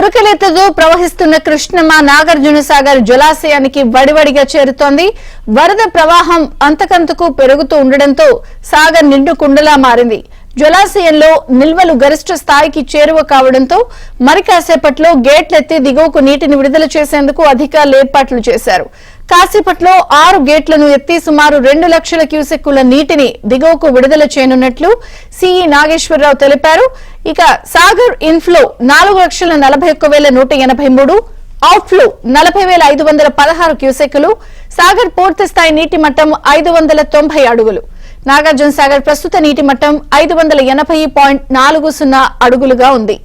ఉరకలెత్తుతూ ప్రవహిస్తున్న కృష్ణమ్మ నాగార్జునసాగర్ జలాశయానికి వడివడిగా చేరుతోంది. వరద ప్రవాహం అంతకంతకు పెరుగుతూ ఉండడంతో సాగర్ నిండు కుండలా మారింది. జలాశయంలో నిల్వలు గరిష్ట స్థాయికి చేరువ కావడంతో మరి కాసేపట్లో గేట్లెత్తి దిగువకు నీటిని విడుదల చేసేందుకు అధికారులు ఏర్పాట్లు చేశారు. కాసేపట్లో 6 గేట్లను ఎత్తి సుమారు 2 లక్షల క్యూసెక్కుల నీటిని దిగువకు విడుదల చేయనున్నట్లు సిఈ నాగేశ్వరరావు తెలిపారు. ఇక సాగర్ ఇన్ఫ్లో 4,41,183, అవుట్ఫ్లో 40,516 క్యూసెక్కులు. సాగర్ పూర్తి స్థాయి నీటి మట్టం 590 అడుగులు. నాగార్జున సాగర్ ప్రస్తుత నీటి మట్టం 580.40 అడుగులుగా ఉంది.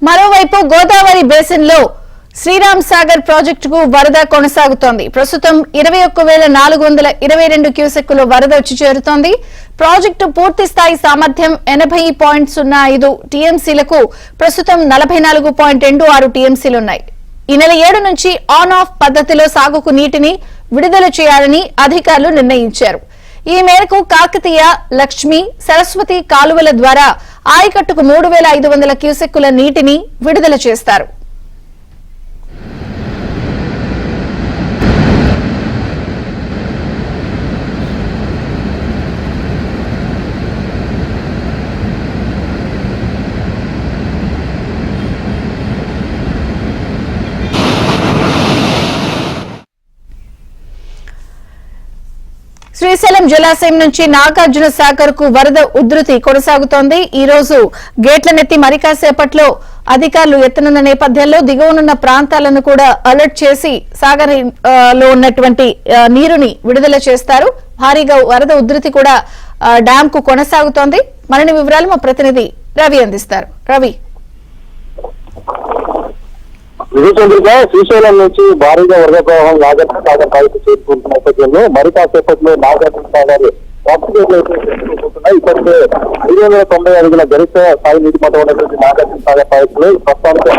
మరోవైపు గోదావరి బేసిన్ లో శ్రీరామ్ సాగర్ ప్రాజెక్టుకు వరద కొనసాగుతోంది. ప్రస్తుతం 21,422 క్యూసెక్కుల వరద వచ్చి చేరుతోంది. ప్రాజెక్టు పూర్తి స్థాయి సామర్థ్యం 80.05 టీఎంసీలకు ప్రస్తుతం 44.26 టీఎంసీలున్నాయి. ఈ నెల 7 నుంచి ఆన్ ఆఫ్ పద్ధతిలో సాగుకు నీటిని విడుదల చేయాలని అధికారులు నిర్ణయించారు. ఈ మేరకు కాకతీయ, లక్ష్మి, సరస్వతి కాలువల ద్వారా ఆయకట్టుకు 3,500 క్యూసెక్కుల నీటిని విడుదల చేస్తారు. శ్రీశైలం జలాశయం నుంచి నాగార్జున సాగర్ కు వరద ఉధృతి కొనసాగుతోంది. ఈ రోజు గేట్లనెత్తి మరి కాసేపట్లో అధికారులు ఎత్తనున్న నేపథ్యంలో దిగువనున్న ప్రాంతాలను కూడా అలర్ట్ చేసి సాగర్ లో ఉన్నటువంటి నీరుని విడుదల చేస్తారు. భారీగా వరద ఉధృతి కూడా డ్యాం కు కొనసాగుతోంది. మరిన్ని వివరాలు మా ప్రతినిధి రవి అందిస్తారు. రవి, శ్రీశైలం నుంచి భారీగా వరద ప్రవాహం నాగార్జున సాగర్ ప్రాజెక్టు చేరుకుంటున్న నేపథ్యంలో మరి కాసేపట్లో నాగార్జున సాగర్ ఇప్పటికే 590 అడుగుల గరిష్ట స్థాయి నీటి మట్టం ఉన్నటువంటి నాగార్జున సాగర్ ప్రాజెక్టులో ప్రస్తుతానికి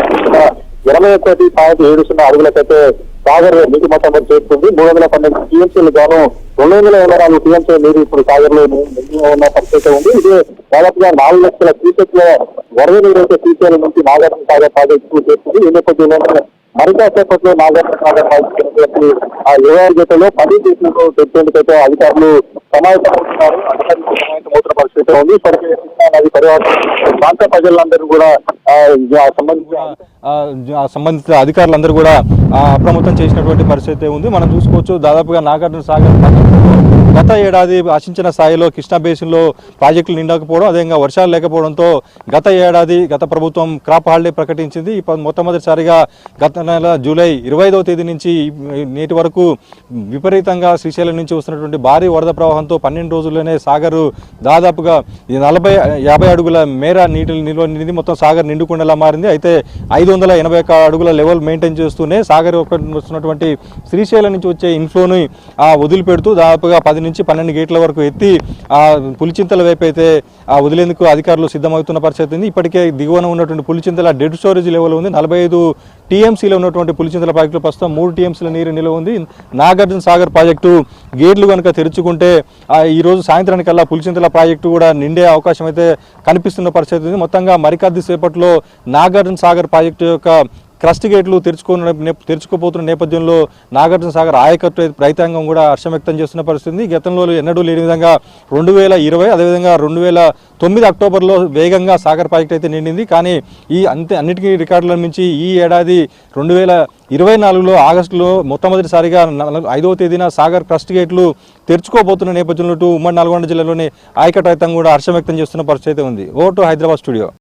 21.70 అడుగులకైతే సాగర్ నీటి మట్టం చేరుకుంది. 312 టీఎంసీలు గాను 284 టీఎంసీ నీరు ఇప్పుడు సాగర్ లో ఉన్న పరిస్థితి ఉంది. ఇది దాదాపుగా 4 లక్షల క్యూసెక్ల వరద నీరు అయితే శ్రీశైలం నుంచి నాగార్జున సాగర్ ప్రాజెక్టు చేరుకుంది. ఈ నేపథ్యంలో మరి కాసేపట్లో నాగార్జున సాగర్ ప్రాజెక్టు ఆ 7 గేట్లలో 10 గేట్లతో తెచ్చేందుకైతే అధికారులు సమావేశమవుతున్నారు. అధికారులు సమావేశమవుతున్న పరిస్థితి ఉంది. ఇప్పటికే నది పరివాహక ప్రాంత ప్రజలందరూ కూడా సంబంధిత అధికారులందరూ కూడా అప్రమత్తం చేసినటువంటి పరిస్థితి ఉంది. మనం చూసుకోవచ్చు, దాదాపుగా నాగార్జున సాగర్ గత ఏడాది ఆశించిన స్థాయిలో కృష్ణా బేసిన్ లో ప్రాజెక్టులు నిండకపోవడం, అదేవిధంగా వర్షాలు లేకపోవడంతో గత ప్రభుత్వం క్రాప్ హాలిడే ప్రకటించింది. మొట్టమొదటిసారిగా గత నెల జూలై 25వ తేదీ నుంచి నేటి వరకు విపరీతంగా శ్రీశైలం నుంచి వస్తున్నటువంటి భారీ వరద ప్రవాహంతో 12 రోజుల్లోనే సాగర్ దాదాపుగా 40-50 అడుగుల మేర నీటిని నిల్వ మొత్తం సాగర్ నిండుకుండలా మారింది. అయితే 581 అడుగుల లెవెల్ మెయింటైన్ చేస్తూనే సాగర్ వస్తున్నటువంటి శ్రీశైలం నుంచి వచ్చే ఇన్ఫ్లోని వదిలిపెడుతూ దాదాపుగా 10 నుంచి 12 గేట్ల వరకు ఎత్తి పులిచింతల వైపు అయితే వదిలేందుకు అధికారులు సిద్ధమవుతున్న పరిస్థితి ఉంది. ఇప్పటికే దిగువన ఉన్నటువంటి పులిచింతల డెడ్ స్టోరేజ్ లెవెల్ ఉంది. 45 టీఎంసీలో ఉన్నటువంటి పులిచింతల ప్రాజెక్టులో ప్రస్తుతం 3 టీఎంసీల నీరు నిల్వ ఉంది. నాగార్జున సాగర్ ప్రాజెక్టు గేట్లు కనుక తెరుచుకుంటే ఈ రోజు సాయంత్రానికల్లా పులిచింతల ప్రాజెక్టు కూడా నిండే అవకాశం అయితే కనిపిస్తున్న పరిస్థితి ఉంది. మొత్తంగా మరికొద్ది సేపట్లో నాగార్జున సాగర్ ప్రాజెక్టు యొక్క క్రస్ట్ గేట్లు తెరుచుకోపోతున్న నేపథ్యంలో నాగార్జున సాగర్ ఆయకట్టు రైతాంగం కూడా హర్షం వ్యక్తం చేస్తున్న పరిస్థితి. గతంలో ఎన్నడూ లేని విధంగా 2020 అదేవిధంగా 2009 అక్టోబర్లో వేగంగా సాగర్ ప్రాజెక్ట్ అయితే నిండింది. కానీ అన్నిటికీ రికార్డుల నుంచి ఈ ఏడాది 2024లో ఆగస్టులో మొట్టమొదటిసారిగా 5వ తేదీన సాగర్ క్రస్ట్ గేట్లు తెరుచుకోబోతున్న నేపథ్యంలో ఉమ్మడి నల్గొండ జిల్లాలోని ఆయకట్టు రైతాంగం కూడా హర్షం వ్యక్తం చేస్తున్న పరిస్థితి ఉంది. Vote Hyderabad studio.